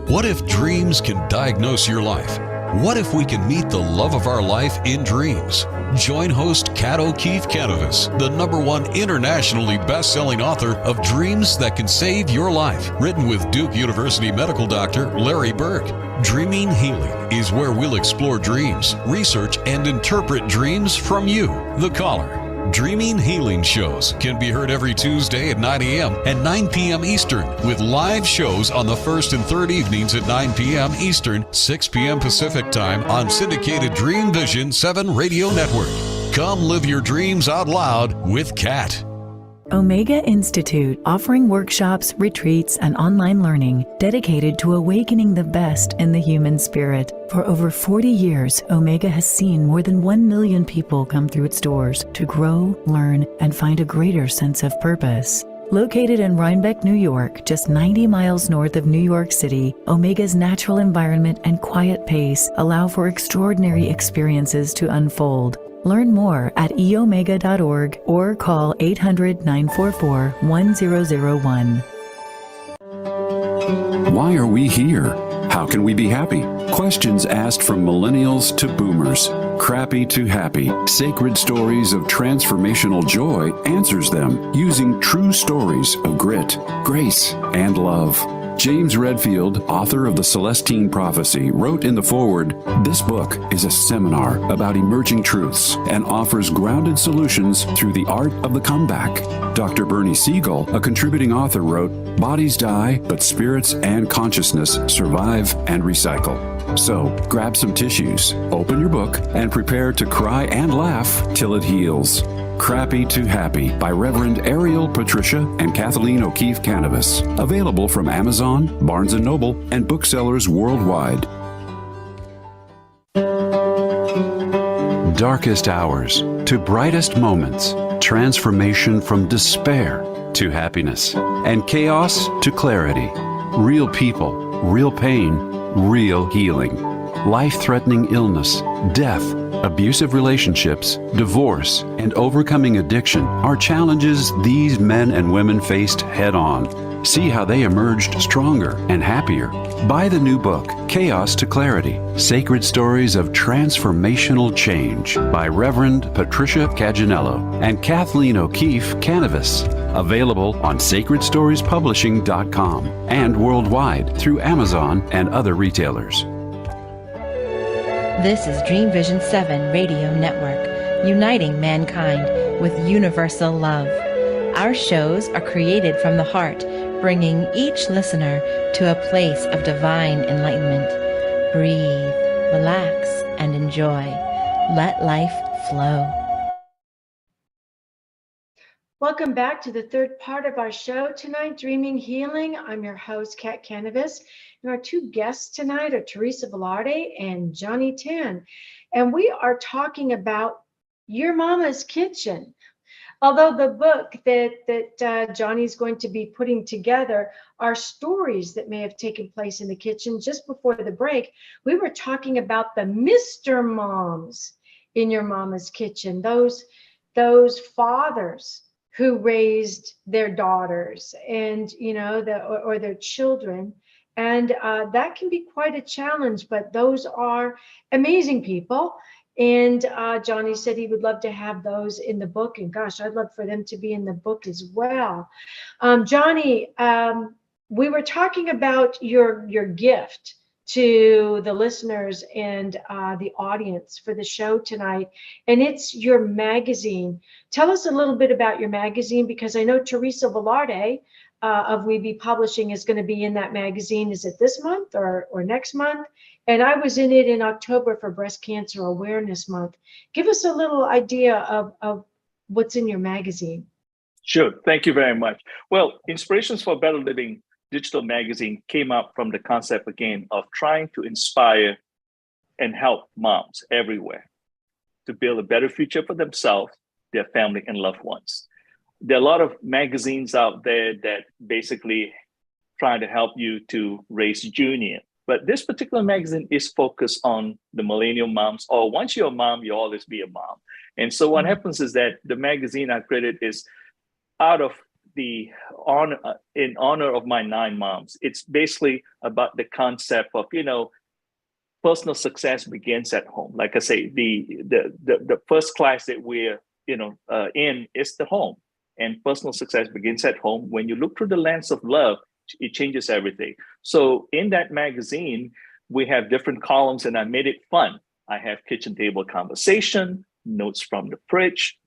What if dreams can diagnose your life? What if we can meet the love of our life in dreams? Join host Kat O'Keefe Kanavos, the #1 internationally best-selling author of Dreams That Can Save Your Life, written with Duke University medical doctor Larry Burke. Dreaming Healing is where we'll explore dreams, research, and interpret dreams from you, the caller. Dreaming Healing shows can be heard every Tuesday at 9 a.m. and 9 p.m. Eastern, with live shows on the first and third evenings at 9 p.m. Eastern, 6 p.m. Pacific Time on syndicated Dream Vision 7 radio network. Come live your dreams out loud with Kat. Omega Institute, offering workshops, retreats, and online learning dedicated to awakening the best in the human spirit. For over 40 years, Omega has seen more than 1 million people come through its doors to grow, learn, and find a greater sense of purpose. Located in Rhinebeck, New York, just 90 miles north of New York City, Omega's natural environment and quiet pace allow for extraordinary experiences to unfold. Learn more at eomega.org or call 800-944-1001. Why are we here? How How can we be happy? Questions asked from millennials to boomers. Crappy to Happy, Sacred Stories of Transformational Joy answers them using true stories of grit, grace, and love. James Redfield, author of The Celestine Prophecy, wrote in the foreword, "This book is a seminar about emerging truths and offers grounded solutions through the art of the comeback." Dr. Bernie Siegel, a contributing author, wrote, "Bodies die, but spirits and consciousness survive and recycle." So, grab some tissues, open your book, and prepare to cry and laugh till it heals. Crappy to Happy by Reverend Ariel Patricia and Kathleen O'Keefe Kanavos. Available from Amazon, Barnes & Noble, and booksellers worldwide. Darkest hours to brightest moments. Transformation from despair to happiness. And chaos to clarity. Real people, real pain, real healing. Life-threatening illness, death, abusive relationships, divorce, and overcoming addiction are challenges these men and women faced head-on. See how they emerged stronger and happier. Buy the new book, Chaos to Clarity, Sacred Stories of Transformational Change by Reverend Patricia Caginello and Kathleen O'Keefe Kanavos. Available on sacredstoriespublishing.com and worldwide through Amazon and other retailers. This is Dream Vision 7 Radio Network, uniting mankind with universal love. Our shows are created from the heart, bringing each listener to a place of divine enlightenment. Breathe, relax, and enjoy. Let life flow. Welcome back to the third part of our show tonight, Dreaming Healing. I'm your host, Kat Kanavos, and our two guests tonight are Teresa Velardi and Johnny Tan. And we are talking about Your Mama's Kitchen. Although the book that Johnny's going to be putting together are stories that may have taken place in the kitchen. Just before the break, we were talking about the Mr. Moms in Your Mama's Kitchen, those fathers who raised their daughters and, or their children. And that can be quite a challenge, but those are amazing people. And Johnny said he would love to have those in the book. And gosh, I'd love for them to be in the book as well. Johnny, we were talking about your gift to the listeners and the audience for the show tonight, and it's your magazine. Tell us a little bit about your magazine, because I know Teresa Velardi of WEBE Publishing is going to be in that magazine. Is it this month or next month? And I was in it in October for Breast Cancer Awareness Month. Give us a little idea of what's in your magazine. Sure. Thank you very much. Well, Inspirations for Better Living digital magazine came up from the concept again of trying to inspire and help moms everywhere to build a better future for themselves, their family, and loved ones. There are a lot of magazines out there that basically try to help you to raise junior. But this particular magazine is focused on the millennial moms, or once you're a mom, you'll always be a mom. And so what happens is that the magazine I created is out of in honor of my 9 moms. It's basically about the concept of, personal success begins at home. Like I say, the first class that we're, in is the home, and personal success begins at home. When you look through the lens of love, it changes everything. So in that magazine, we have different columns, and I made it fun. I have kitchen table conversation, notes from the fridge,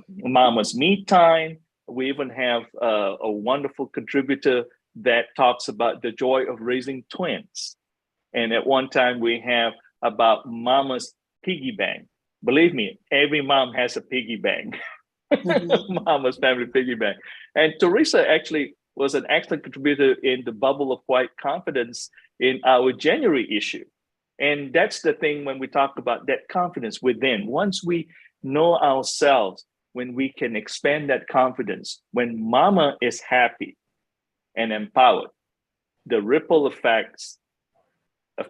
Mama's Me Time. We even have a wonderful contributor that talks about the joy of raising twins. And at one time we have about Mama's piggy bank. Believe me, every mom has a piggy bank. Mama's family piggy bank. And Teresa actually was an excellent contributor in the Bubble of Quiet Confidence in our January issue. And that's the thing when we talk about that confidence within. Once we know ourselves, when we can expand that confidence, when mama is happy and empowered, the ripple affects the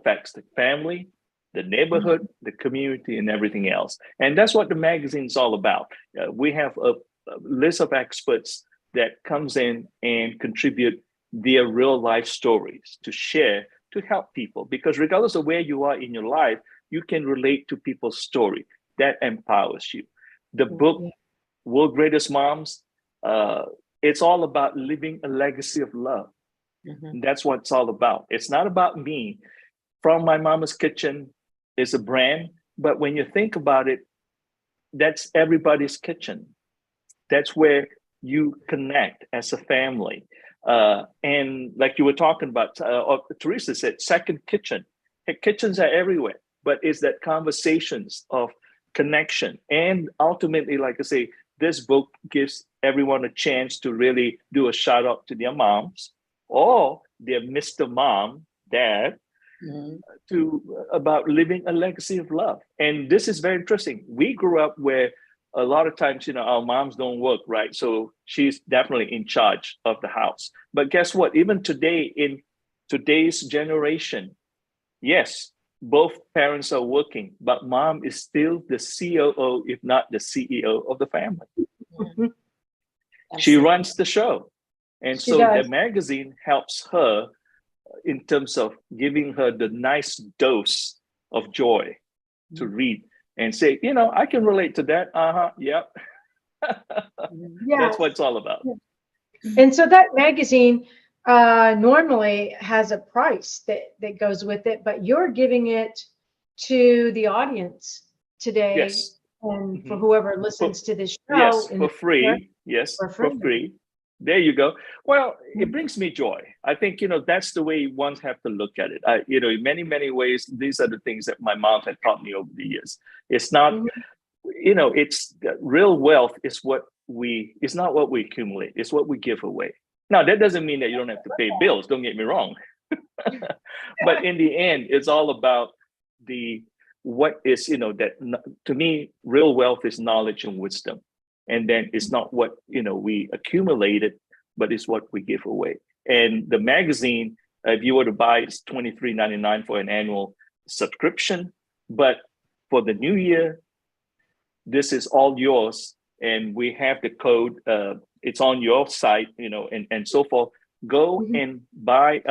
family, the neighborhood, the community, and everything else. And that's what the magazine is all about. We have a list of experts that comes in and contribute their real life stories to share, to help people, because regardless of where you are in your life, you can relate to people's story. That empowers you. The book, World Greatest Moms, it's all about living a legacy of love. That's what it's all about. It's not about me. From My Mama's Kitchen is a brand, but when you think about it, that's everybody's kitchen. That's where you connect as a family. And like you were talking about, Teresa said, second kitchen. Kitchens are everywhere, but it's that conversations of connection. And ultimately, like I say, this book gives everyone a chance to really do a shout out to their moms or their Mr. Mom, Dad, about living a legacy of love. And this is very interesting. We grew up where a lot of times, our moms don't work, right? So she's definitely in charge of the house. But guess what? Even today, in today's generation, yes, both parents are working, but mom is still the COO, if not the CEO of the family. She runs the show. And so the magazine helps her in terms of giving her the nice dose of joy to read and say, I can relate to that. Yep. That's what it's all about. And so that magazine normally has a price that goes with it, but you're giving it to the audience today. Yes. And for whoever listens to this show. Yes, for free. Yes, for free. There you go. Well, it brings me joy. I think, that's the way ones have to look at it. In many, many ways, these are the things that my mom had taught me over the years. It's not, it's real wealth is it's not what we accumulate. It's what we give away. Now, that doesn't mean that you don't have to pay bills. Don't get me wrong. But in the end, it's all about what is, that to me, real wealth is knowledge and wisdom. And then it's not what, we accumulated, but it's what we give away. And the magazine, if you were to buy, it's $23.99 for an annual subscription. But for the new year, this is all yours. And we have the code, it's on your site, and so forth. Go and buy,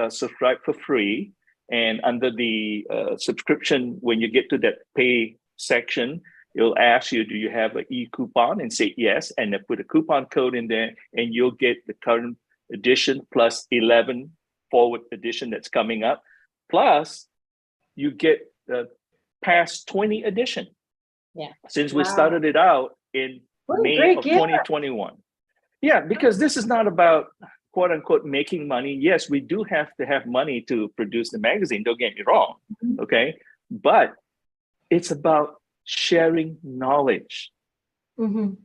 subscribe for free. And under the subscription, when you get to that pay section, it'll ask you, do you have an e-coupon? And say yes, and then put a coupon code in there, and you'll get the current edition plus 11 forward edition that's coming up. Plus, you get the past 20 edition. Yeah. Since we started it out in May of 2021. Yeah, because this is not about quote unquote making money. Yes, we do have to have money to produce the magazine. Don't get me wrong. Okay. But it's about sharing knowledge. To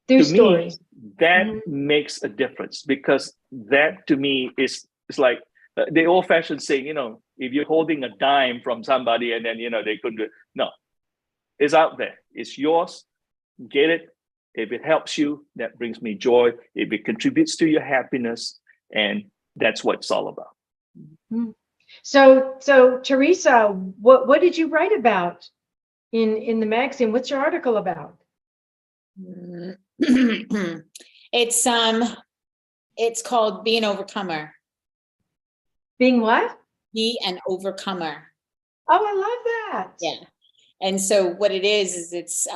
stories. Me, that makes a difference, because that to me is like the old-fashioned saying, if you're holding a dime from somebody and then they couldn't do it. No, it's out there. It's yours. Get it. If it helps you, that brings me joy. If it contributes to your happiness, and that's what it's all about. So Teresa, what did you write about in the magazine? What's your article about? It's called Be an Overcomer. Being what? Be an Overcomer. Oh, I love that. Yeah. And so what it is it's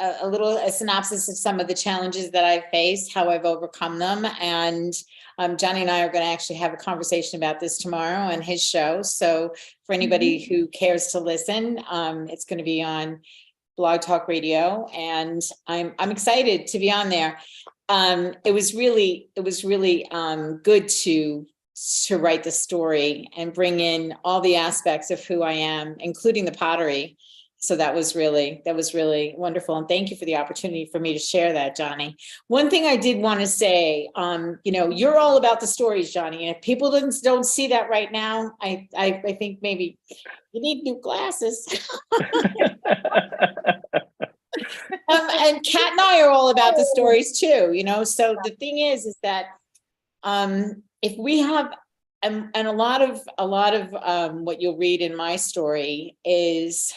a synopsis of some of the challenges that I've faced, how I've overcome them. And Johnny and I are going to actually have a conversation about this tomorrow on his show. So for anybody who cares to listen, it's going to be on Blog Talk Radio, and I'm excited to be on there. It was really good to write the story and bring in all the aspects of who I am, including the pottery. So that was really wonderful. And thank you for the opportunity for me to share that, Johnny. One thing I did want to say, you're all about the stories, Johnny. And if people don't see that right now, I think maybe you need new glasses. And Kat and I are all about the stories too, So the thing is that if we have, and a lot of what you'll read in my story is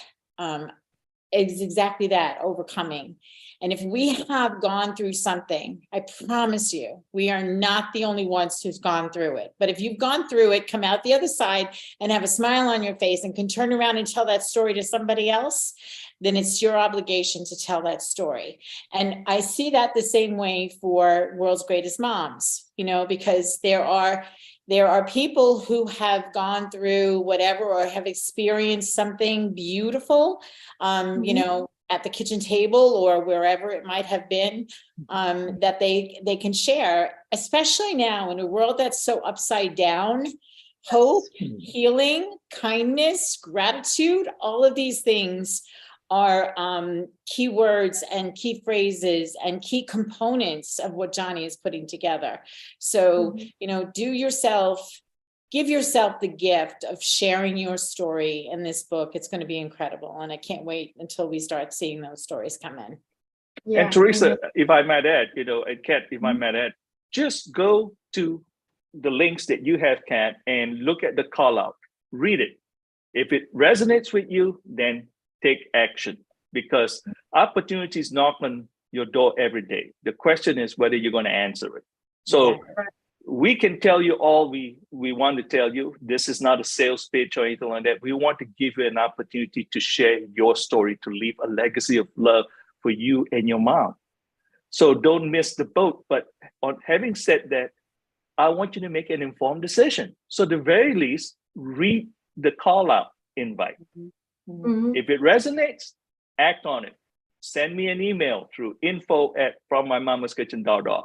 exactly that, overcoming. And if we have gone through something, I promise you, we are not the only ones who's gone through it. But if you've gone through it, come out the other side and have a smile on your face and can turn around and tell that story to somebody else, then it's your obligation to tell that story. And I see that the same way for World's Greatest Moms, because there are people who have gone through whatever or have experienced something beautiful, at the kitchen table or wherever it might have been, that they can share, especially now in a world that's so upside down. Hope, healing, kindness, gratitude, all of these things are key words and key phrases and key components of what Johnny is putting together. So, give yourself the gift of sharing your story in this book. It's going to be incredible. And I can't wait until we start seeing those stories come in. Yeah. And Teresa, if I might add, and Kat, if I might add, just go to the links that you have, Kat, and look at the call out, read it. If it resonates with you, then take action, because opportunities knock on your door every day. The question is whether you're going to answer it. So we can tell you all we want to tell you. This is not a sales pitch or anything like that. We want to give you an opportunity to share your story, to leave a legacy of love for you and your mom. So don't miss the boat. But on having said that, I want you to make an informed decision. So at the very least, read the call out invite. If it resonates, act on it. Send me an email through info@FromMyMamasKitchen.org.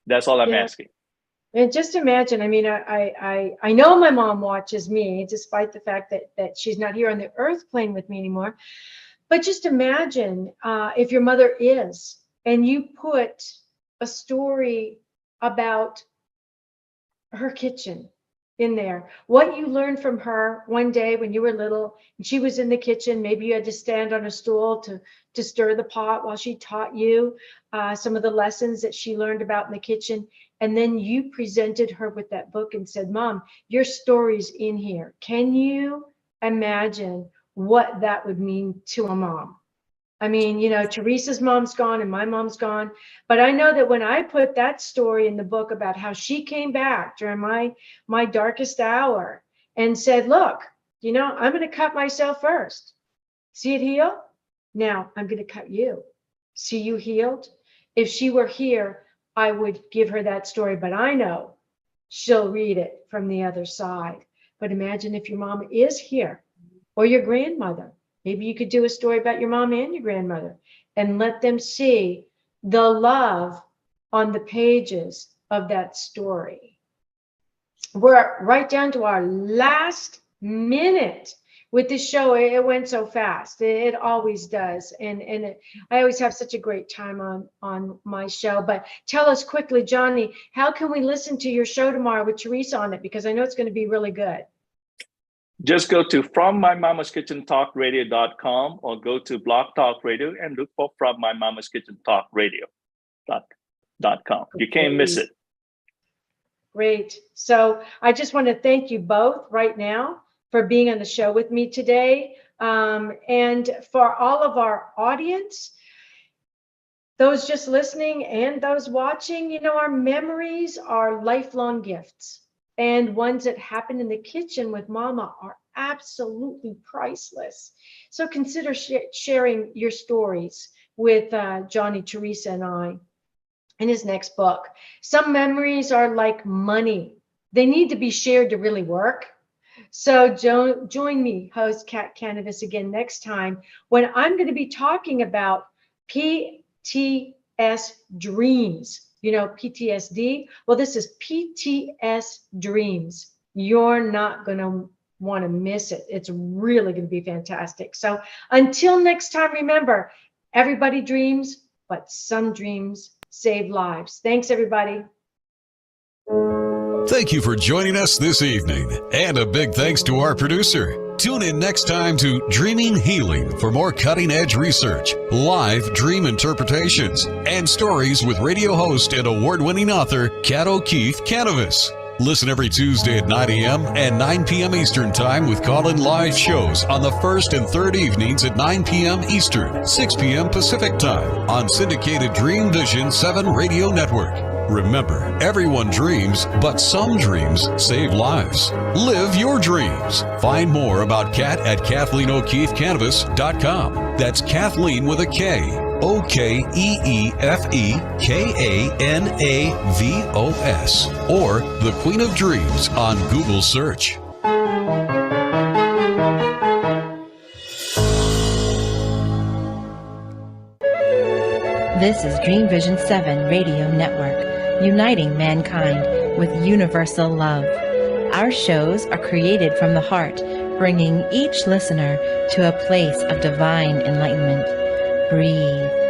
That's all I'm asking. And just imagine, I know my mom watches me, despite the fact that she's not here on the earth plane with me anymore. But just imagine if your mother is, and you put a story about her kitchen in there, what you learned from her one day when you were little and she was in the kitchen. Maybe you had to stand on a stool to stir the pot while she taught you some of the lessons that she learned about in the kitchen. And then you presented her with that book and said, Mom, your story's in here. Can you imagine what that would mean to a mom? Teresa's mom's gone and my mom's gone. But I know that when I put that story in the book about how she came back during my darkest hour and said, look, I'm going to cut myself first. See it heal? Now I'm going to cut you. See you healed? If she were here, I would give her that story, but I know she'll read it from the other side. But imagine if your mom is here, or your grandmother. Maybe you could do a story about your mom and your grandmother and let them see the love on the pages of that story. We're right down to our last minute with this show. It went so fast. It always does. And I always have such a great time on my show. But tell us quickly, Johnny, how can we listen to your show tomorrow with Teresa on it? Because I know it's going to be really good. Just go to FromMyMamasKitchenTalkRadio.com or go to Blog Talk Radio and look for From My Mama's Kitchen Talk Radio.com. You can't miss it. Great. So I just want to thank you both right now for being on the show with me today. And for all of our audience, those just listening and those watching, our memories are lifelong gifts. And ones that happen in the kitchen with Mama are absolutely priceless. So consider sharing your stories with Johnny, Teresa, and I in his next book. Some memories are like money. They need to be shared to really work. So join me, host Kat Kanavos, again next time when I'm going to be talking about PTS dreams. PTSD. Well, this is PTS dreams. You're not going to want to miss it. It's really going to be fantastic. So until next time, remember, everybody dreams, but some dreams save lives. Thanks, everybody. Thank you for joining us this evening. And a big thanks to our producer. Tune in next time to Dreaming Healing for more cutting-edge research, live dream interpretations, and stories with radio host and award-winning author Kat Kanavos. Listen every Tuesday at 9 a.m. and 9 p.m. Eastern Time with call-in live shows on the first and third evenings at 9 p.m. Eastern, 6 p.m. Pacific Time on syndicated Dream Vision 7 Radio Network. Remember, everyone dreams, but some dreams save lives. Live your dreams. Find more about Kat at KathleenO'KeefeCanavos.com. That's Kathleen with a K. OKEEFEKANAVOS, or The Queen of Dreams on Google search. This is Dream Vision 7 Radio Network, uniting mankind with universal love. Our shows are created from the heart, bringing each listener to a place of divine enlightenment. Breathe.